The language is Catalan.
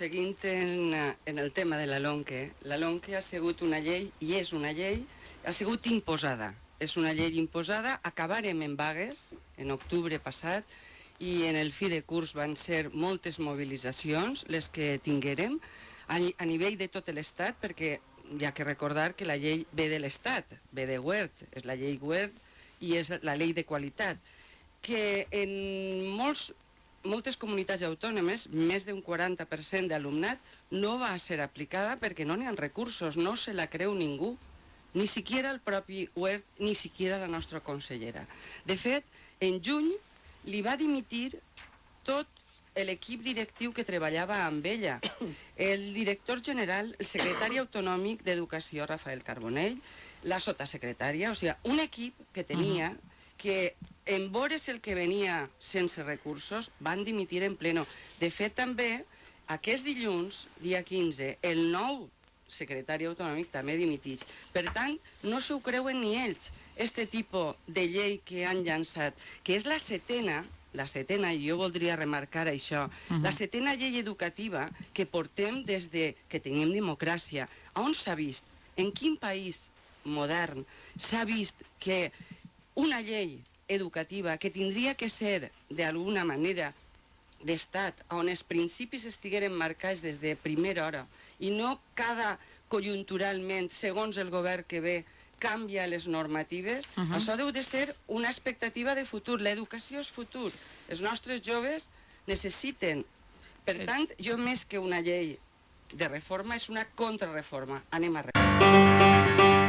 seguint en el tema de la LOMQE ha sigut una llei, i és una llei, ha sigut imposada. És una llei imposada, acabarem en vagues en octubre passat, i en el fi de curs van ser moltes mobilitzacions les que tinguérem a nivell de tot l'Estat, perquè hi ha que recordar que la llei ve de l'Estat, ve de Wert, és la llei Wert i és la llei de qualitat, que en moltes comunitats autònomes, més d'un 40% d'alumnat, no va ser aplicada perquè no n'hi ha recursos, no se la creu ningú, ni siquiera el propi Wert, ni siquiera la nostra consellera. De fet, en juny li va dimitir tot l'equip directiu que treballava amb ella. El director general, el secretari autonòmic d'Educació, Rafael Carbonell, la sotosecretària, o sigui, un equip que tenia que, en veure's el que venia sense recursos, van dimitir en pleno. De fet, també, aquest dilluns, dia 15, el nou secretari autonòmic també dimitix. Per tant, no s'ho creuen ni ells, este tipus de llei que han llançat, que és la setena, i jo voldria remarcar això, la setena llei educativa que portem des que tenim democràcia. On s'ha vist, en quin país modern s'ha vist que una llei educativa que tindria que ser d'alguna manera d'estat, on els principis estigueren marcats des de primera hora i no cada conjunturalment, segons el govern que ve, canvia les normatives, això deu de ser una expectativa de futur. L'educació és futur. Els nostres joves necessiten. Per tant, jo més que una llei de reforma és una contrarreforma. Anem a reforma.